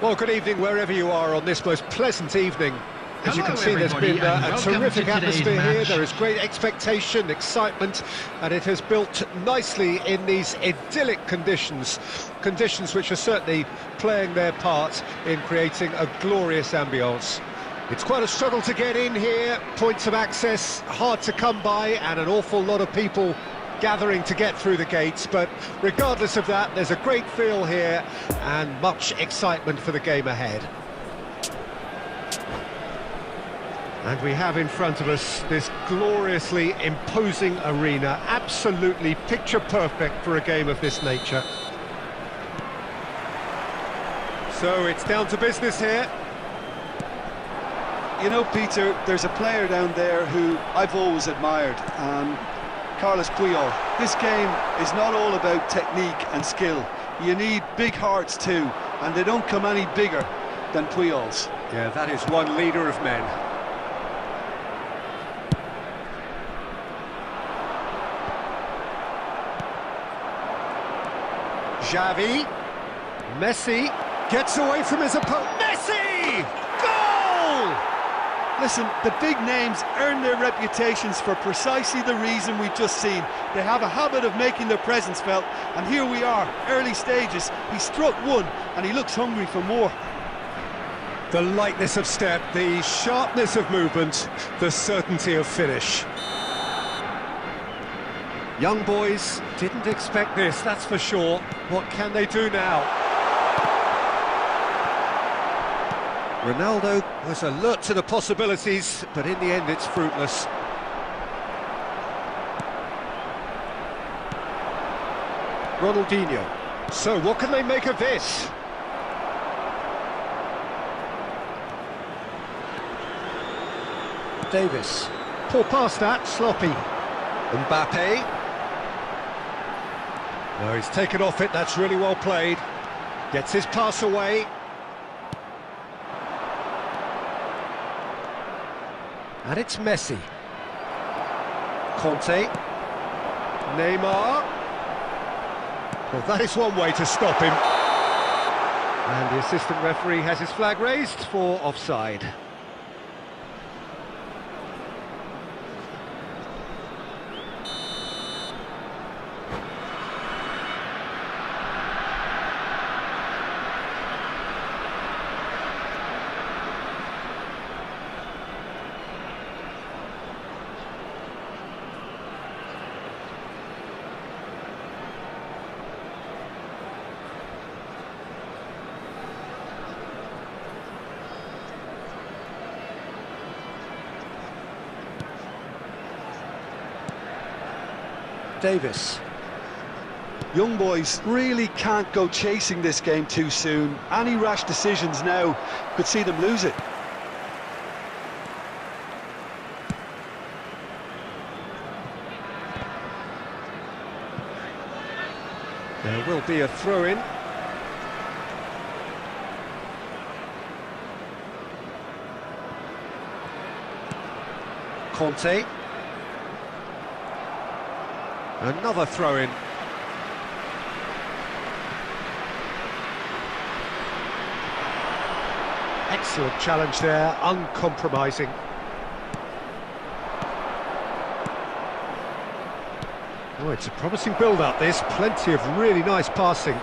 Well, good evening wherever you are on this most pleasant evening. As you can see, there's been a terrific atmosphere here. There is great expectation, excitement, and it has built nicely in these idyllic conditions. Conditions which are certainly playing their part in creating a glorious ambience. It's quite a struggle to get in here, points of access hard to come by, and an awful lot of people gathering to get through the gates, but regardless of that, there's a great feel here and much excitement for the game ahead. And we have in front of us this gloriously imposing arena, absolutely picture perfect for a game of this nature. So it's down to business here. You know, Peter, there's a player down there who I've always admired, Carlos Puyol. This game is not all about technique and skill. You need big hearts too, and they don't come any bigger than Puyol's. Yeah, that is one leader of men. Xavi, Messi gets away from his opponent. Messi! Goal! Listen, the big names earn their reputations for precisely the reason we've just seen. They have a habit of making their presence felt, and here we are, early stages. He struck one, and he looks hungry for more. The lightness of step, the sharpness of movement, the certainty of finish. Young boys didn't expect this, that's for sure. What can they do now? Ronaldo was alert to the possibilities, but in the end it's fruitless. Ronaldinho. So what can they make of this? Davis. Poor pass that, sloppy. Mbappe. No, he's taken off it, that's really well played. Gets his pass away. And it's Messi. Conte. Neymar. Well, that is one way to stop him. And the assistant referee has his flag raised for offside. Davis. Young boys really can't go chasing this game too soon. Any rash decisions now could see them lose it. There will be a throw-in. Conte. Another throw-in. Excellent challenge there, uncompromising. Oh, it's a promising build-up, this. Plenty of really nice passing.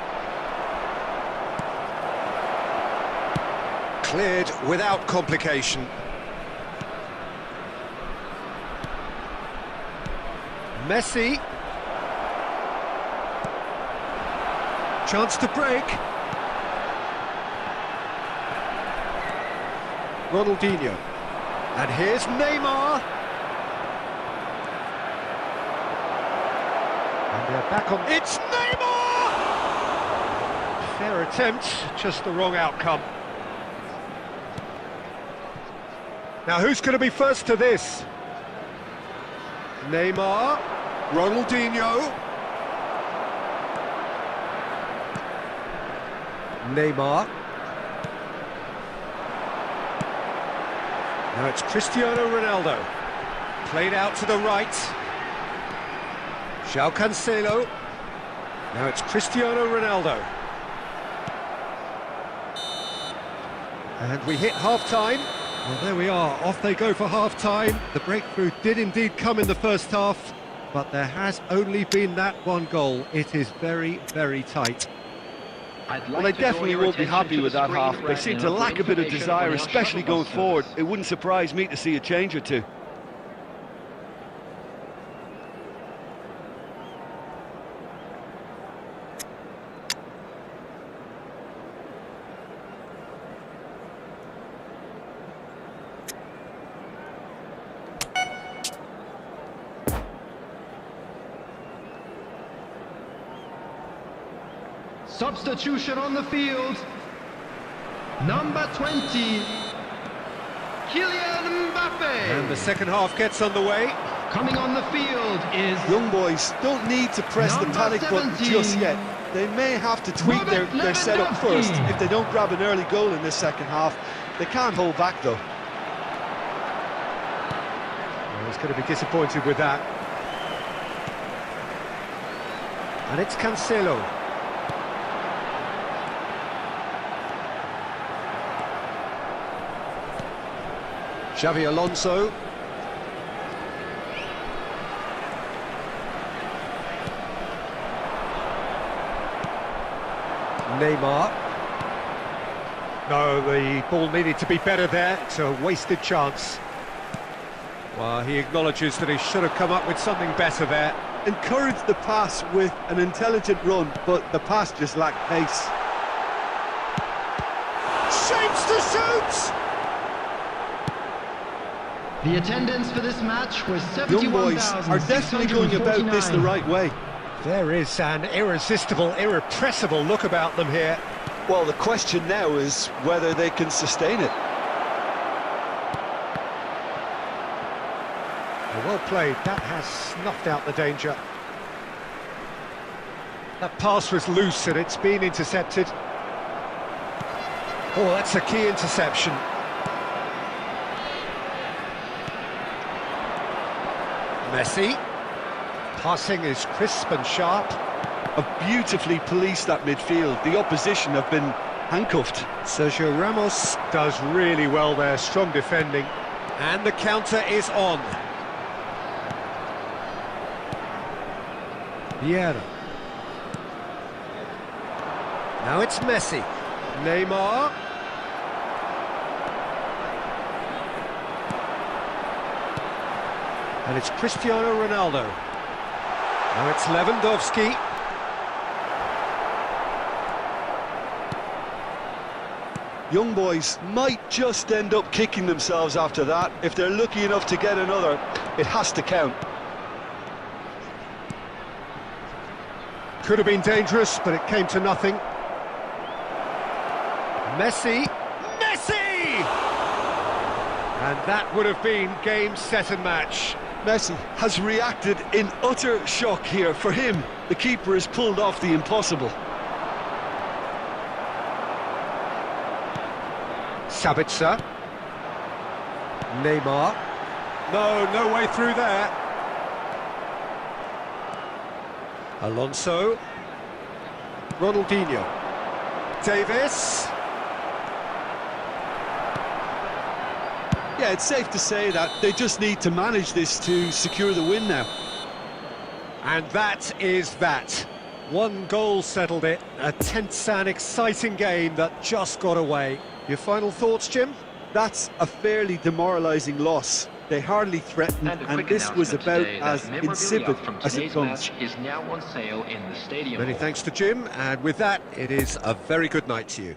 Cleared without complication. Messi. Chance to break. Ronaldinho. And here's Neymar. And they're back on. It's Neymar! Fair attempt, just the wrong outcome. Now who's going to be first to this? Neymar. Ronaldinho. Neymar. Now it's Cristiano Ronaldo. Played out to the right. João Cancelo. Now it's Cristiano Ronaldo. And we hit half-time. Well, there we are, off they go for half-time. The breakthrough did indeed come in the first half, but there has only been that one goal. It is very, very tight. Well, they definitely won't be happy with that half. They seem to lack a bit of desire, especially going forward. It wouldn't surprise me to see a change or two. Substitution on the field. Number 20, Kylian Mbappe. And the second half gets underway. Coming on the field is... Young boys don't need to press the panic button just yet. They may have to tweak their setup first. If they don't grab an early goal in this second half, they can't hold back though. Well, he's going to be disappointed with that. And it's Cancelo. Xavi Alonso. Neymar. No, the ball needed to be better there. It's a wasted chance. Well, he acknowledges that he should have come up with something better there. Encouraged the pass with an intelligent run, but the pass just lacked pace. Shapes to shoot! The attendance for this match was Young boys are definitely going about this the right way. There is an irresistible, irrepressible look about them here. Well, the question now is whether they can sustain it. Well played, that has snuffed out the danger. That pass was loose and it's been intercepted. Oh, that's a key interception. Messi. Passing is crisp and sharp. Have beautifully policed that midfield. The opposition have been handcuffed. Sergio Ramos does really well there, strong defending. And the counter is on. Vieira. Now it's Messi. Neymar. And it's Cristiano Ronaldo. Now it's Lewandowski. Young boys might just end up kicking themselves after that. If they're lucky enough to get another, it has to count. Could have been dangerous, but it came to nothing. Messi. Messi! And that would have been game, set and match. Messi has reacted in utter shock here. For him, the keeper has pulled off the impossible. Sabitzer. Neymar. No way through there. Alonso. Ronaldinho. Davis. Yeah, it's safe to say that they just need to manage this to secure the win now. And that is that. One goal settled it. A tense and exciting game that just got away. Your final thoughts, Jim? That's a fairly demoralising loss. They hardly threatened, and this was about as insipid as it comes. Is now on sale in the stadium. Many thanks to Jim, and with that, it is a very good night to you.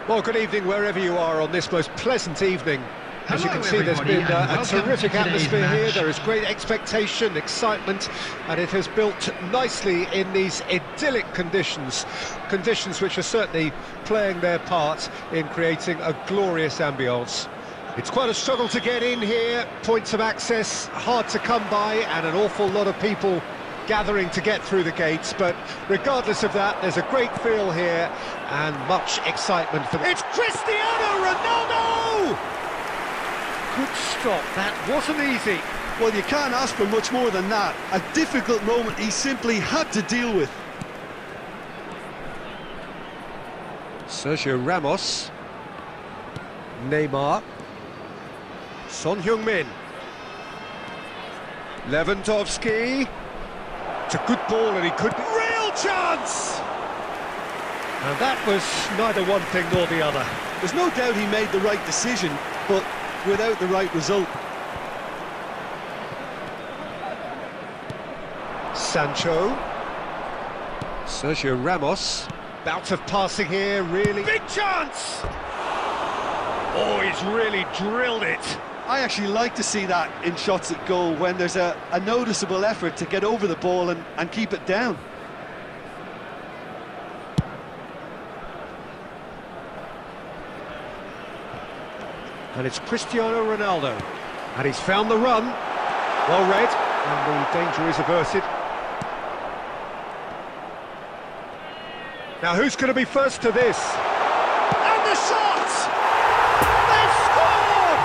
Well, good evening wherever you are on this most pleasant evening. As you can see, there's been a terrific atmosphere here. There is great expectation, excitement, and it has built nicely in these idyllic conditions. Conditions which are certainly playing their part in creating a glorious ambience. It's quite a struggle to get in here, points of access hard to come by, and an awful lot of people gathering to get through the gates, but regardless of that, there's a great feel here and much excitement for It's Cristiano Ronaldo! Good stop, that wasn't easy. Well, you can't ask for much more than that. A difficult moment he simply had to deal with. Sergio Ramos. Neymar. Son Heung-min. Lewandowski. It's a good ball and he could... Real chance! And that was neither one thing nor the other. There's no doubt he made the right decision, but without the right result. Sancho. Sergio Ramos. Bout of passing here, really... Big chance! Oh, he's really drilled it. I actually like to see that in shots at goal, when there's a noticeable effort to get over the ball and keep it down. And it's Cristiano Ronaldo. And he's found the run. Well read, and the danger is averted. Now who's going to be first to this? And the shot! They've scored!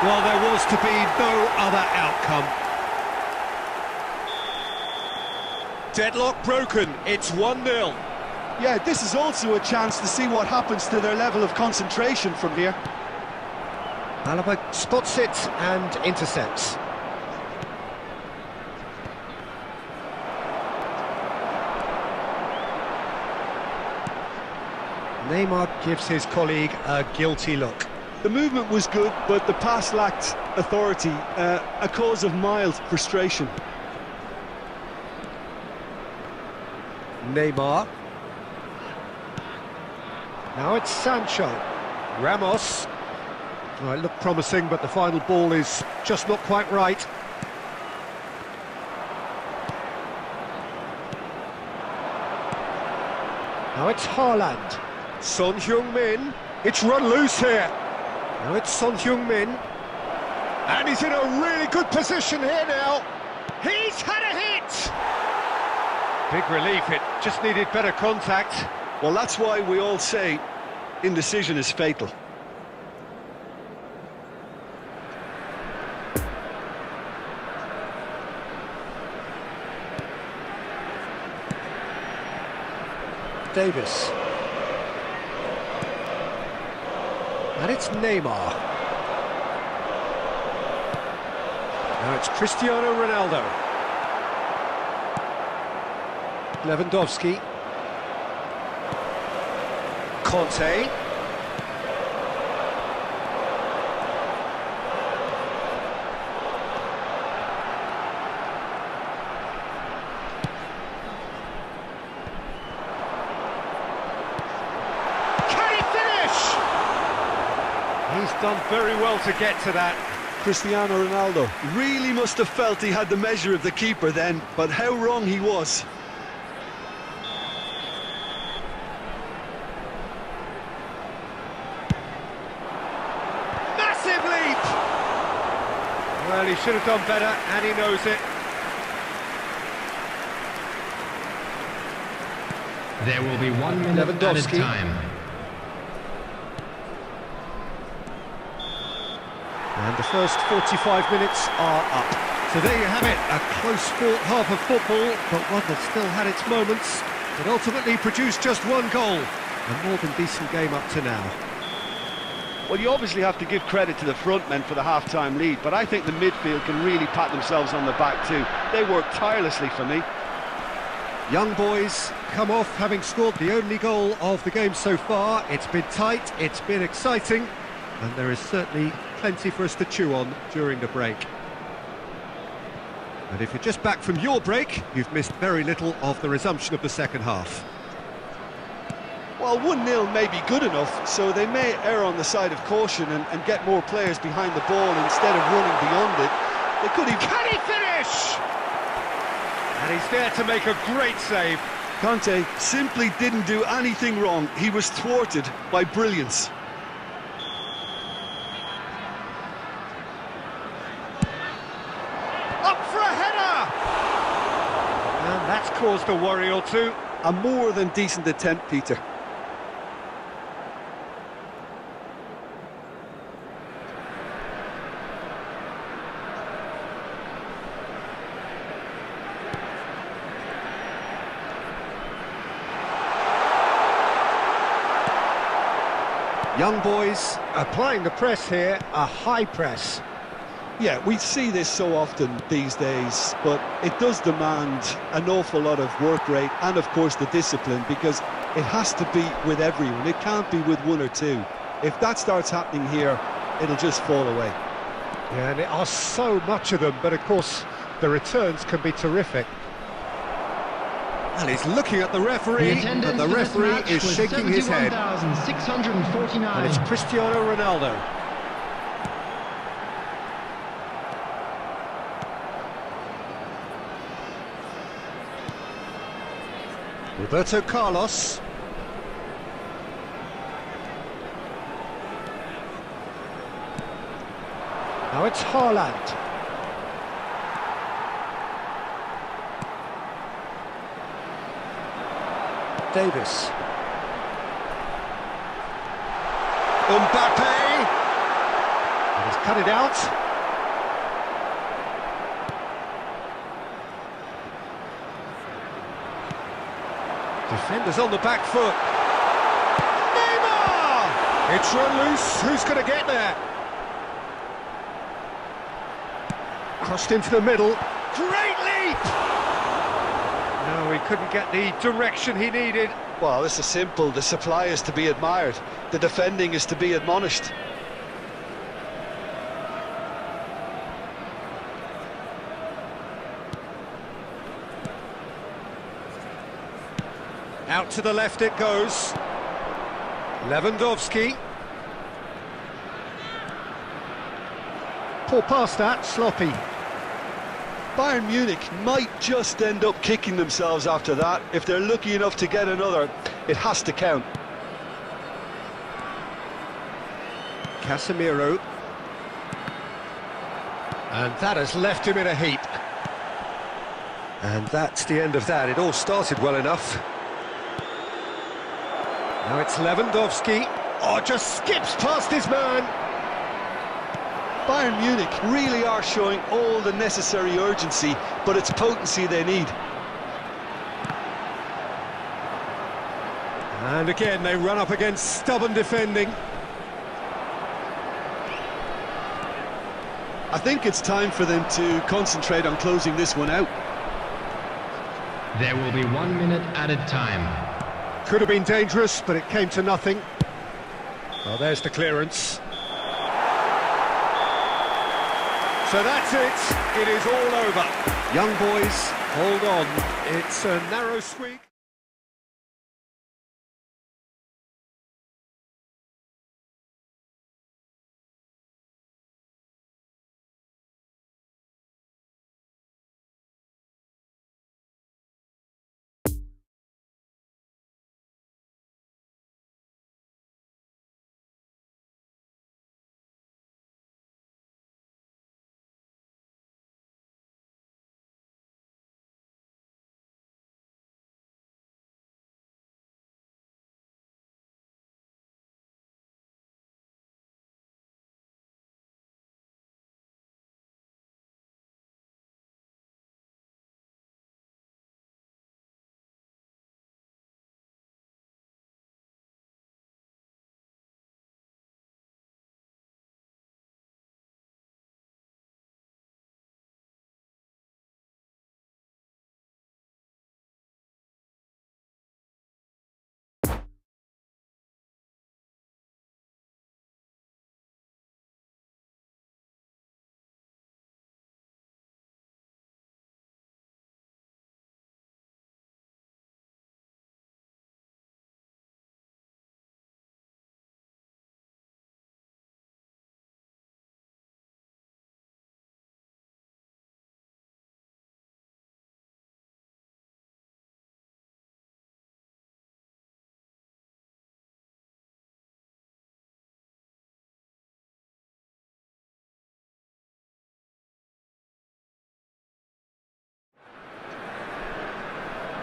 Well, there was to be no other outcome. Deadlock broken, it's 1-0. Yeah, this is also a chance to see what happens to their level of concentration from here. Alaba spots it and intercepts. Neymar gives his colleague a guilty look. The movement was good, but the pass lacked authority, a cause of mild frustration. Neymar. Now it's Sancho. Ramos. Well, it looked promising, but the final ball is just not quite right. Now it's Haaland. Son Heung-min. It's run loose here. Now it's Son Heung-min. And he's in a really good position here now. He's had a hit! Big relief, it just needed better contact. Well, that's why we all say indecision is fatal. Davis. And it's Neymar. Now it's Cristiano Ronaldo. Lewandowski. Conte. He's done very well to get to that. Cristiano Ronaldo really must have felt he had the measure of the keeper then, but how wrong he was. Massive leap! Well, he should have done better, and he knows it. There will be 1 minute added time. And the first 45 minutes are up. So there you have it, a close-fought half of football, but one that still had its moments. It ultimately produced just one goal. A more than decent game up to now. Well, you obviously have to give credit to the front men for the half-time lead, but I think the midfield can really pat themselves on the back too. They worked tirelessly for me. Young boys come off having scored the only goal of the game so far. It's been tight, it's been exciting, and there is certainly plenty for us to chew on during the break. And if you're just back from your break, you've missed very little of the resumption of the second half. Well, 1-0 may be good enough, so they may err on the side of caution and get more players behind the ball instead of running beyond it. They could even... Can he finish? And he's there to make a great save. Conte simply didn't do anything wrong. He was thwarted by brilliance. Up for a header! And that's caused a worry or two. A more than decent attempt, Peter. Young boys applying the press here, a high press. Yeah, we see this so often these days, but it does demand an awful lot of work rate and, of course, the discipline, because it has to be with everyone. It can't be with one or two. If that starts happening here, it'll just fall away. Yeah, and there are so much of them, but of course, the returns can be terrific. And he's looking at the referee, and the referee is shaking his head. 71,649. And it's Cristiano Ronaldo. Roberto Carlos. Now it's Haaland. Davis. Mbappe. And he's cut it out. Defenders on the back foot. Neymar! It's run loose. Who's going to get there? Crossed into the middle. Great leap! No, he couldn't get the direction he needed. Well, this is simple. The supply is to be admired. The defending is to be admonished. Out to the left it goes. Lewandowski. Poor pass that, sloppy. Bayern Munich might just end up kicking themselves after that. If they're lucky enough to get another, it has to count. Casemiro. And that has left him in a heap. And that's the end of that. It all started well enough. Now it's Lewandowski. Oh, just skips past his man. Bayern Munich really are showing all the necessary urgency, but it's potency they need. And again, they run up against stubborn defending. I think it's time for them to concentrate on closing this one out. There will be 1 minute added time. Could have been dangerous, but it came to nothing. Well, there's the clearance. So that's it. It is all over. Young boys, hold on. It's a narrow squeak.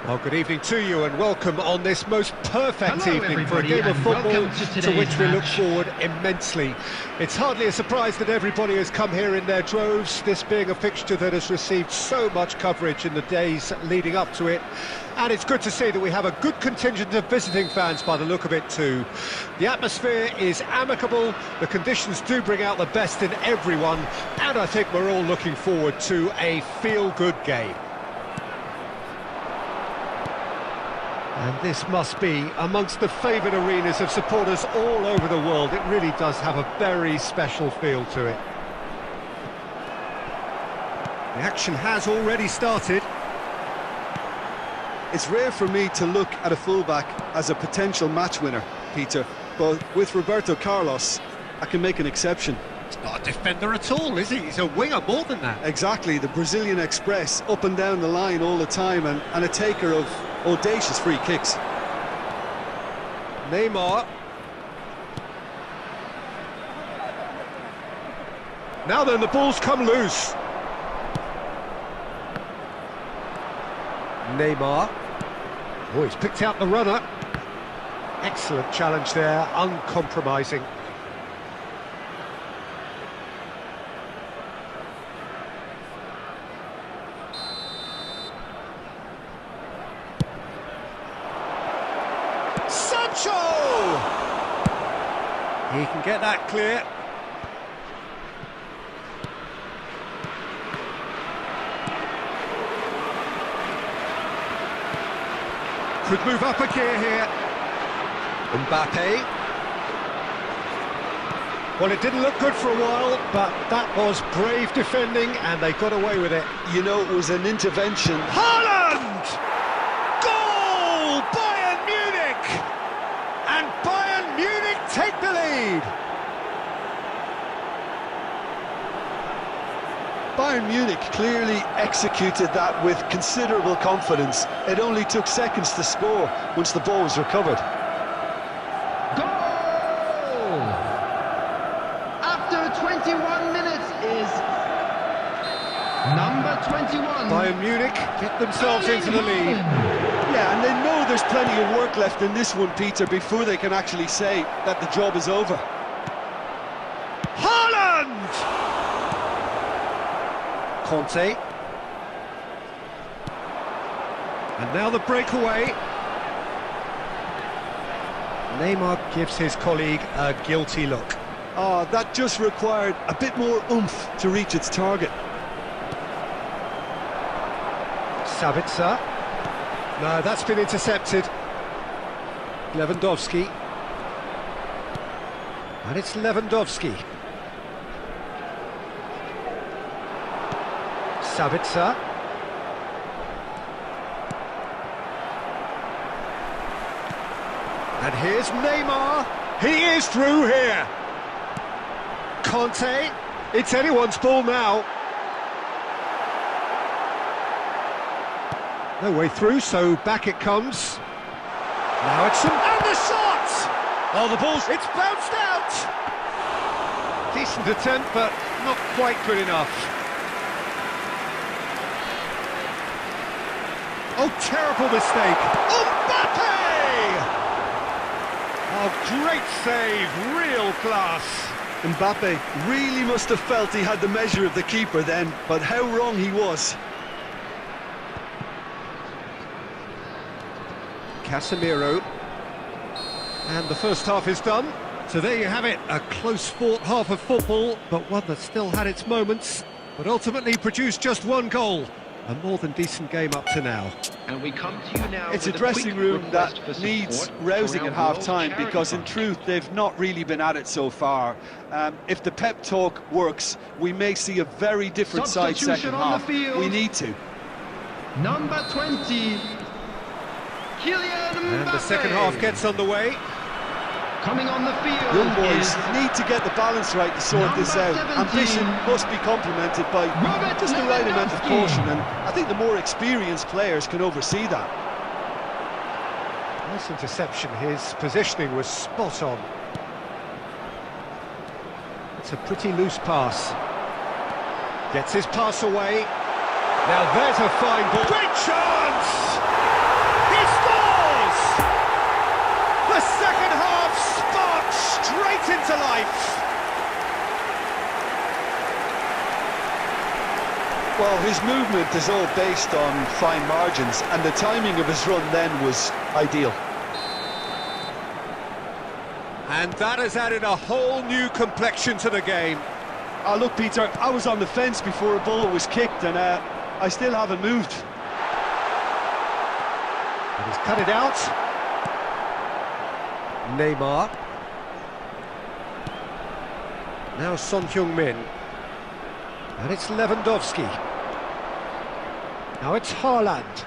Well, good evening to you and welcome on this most perfect evening for a game of football to which we look forward immensely. It's hardly a surprise that everybody has come here in their droves, this being a fixture that has received so much coverage in the days leading up to it. And it's good to see that we have a good contingent of visiting fans by the look of it too. The atmosphere is amicable, the conditions do bring out the best in everyone, and I think we're all looking forward to a feel-good game. And this must be amongst the favoured arenas of supporters all over the world. It really does have a very special feel to it. The action has already started. It's rare for me to look at a fullback as a potential match winner, Peter, but with Roberto Carlos, I can make an exception. He's not a defender at all, is he? He's a winger more than that. Exactly, the Brazilian Express, up and down the line all the time, and a taker of audacious free kicks. Neymar. Now then, the ball's come loose. Neymar. Oh, he's picked out the runner. Excellent challenge there, uncompromising. He can get that clear. Could move up a gear here. Mbappe. Well, it didn't look good for a while, but that was brave defending, and they got away with it. You know, it was an intervention. Haaland! Goal! Bayern Munich! And Bayern Munich take the lead! Bayern Munich clearly executed that with considerable confidence. It only took seconds to score once the ball was recovered. Goal! After 21 minutes is Number 21. Bayern Munich get themselves into the lead. Yeah, and they know there's plenty of work left in this one, Peter, before they can actually say that the job is over. Haaland! Conte. And now the breakaway. Neymar gives his colleague a guilty look. Oh, that just required a bit more oomph to reach its target. Sabitzer. No, that's been intercepted. Lewandowski. And it's Lewandowski. Sabitzer. And here's Neymar. He is through here. Conte. It's anyone's ball now. No way through, so back it comes. Now it's and the shot! Oh, the ball's... It's bounced out! Decent attempt, but not quite good enough. Oh, terrible mistake. Mbappe! Oh, great save, real class. Mbappe really must have felt he had the measure of the keeper then, but how wrong he was. Casemiro. And the first half is done. So there you have it, a close-fought half of football, but one that still had its moments, but ultimately produced just one goal. A more than decent game up to now. And we come to you now. It's a dressing room that needs rousing at half-time, because in truth they've not really been at it so far. If the pep talk works, we may see a very different side second half. We need to. Number 20. Kylian Mbappe. And the second half gets underway. Coming on the field. Young boys need to get the balance right to sort this out. 17. Ambition must be complemented by just the right amount of caution, and I think the more experienced players can oversee that. Nice interception, his positioning was spot on. It's a pretty loose pass. Gets his pass away. Now there's a fine ball. Great chance! He scores! The second half sparks straight into life. Well, his movement is all based on fine margins, and the timing of his run then was ideal. And that has added a whole new complexion to the game. Oh, look, Peter, I was on the fence before a ball was kicked, and I still haven't moved. And he's cut it out. Neymar. Now Son Heung-min. And it's Lewandowski. Now it's Haaland.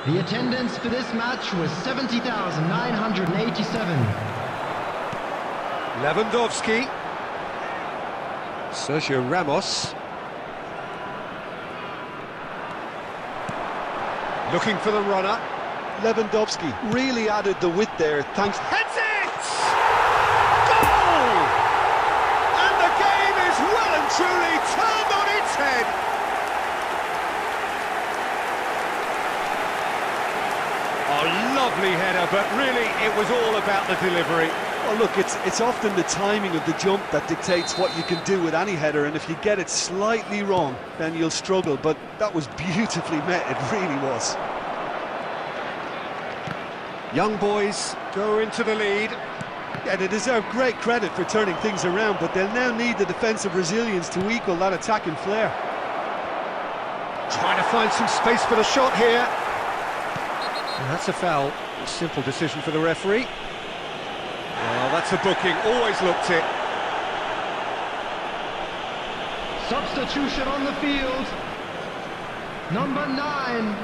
The attendance for this match was 70,987. Lewandowski. Sergio Ramos. Looking for the runner. Lewandowski really added the width there, thanks... Heads it! Goal! And the game is well and truly turned on its head. Oh, lovely header, but really it was all about the delivery. Well, look, it's often the timing of the jump that dictates what you can do with any header, and if you get it slightly wrong, then you'll struggle, but that was beautifully met, it really was. Young boys go into the lead. Yeah, they deserve great credit for turning things around, but they'll now need the defensive resilience to equal that attacking flair. Trying to find some space for the shot here. And that's a foul. A simple decision for the referee. Well, that's a booking. Always looked it. Substitution on the field. Number 9.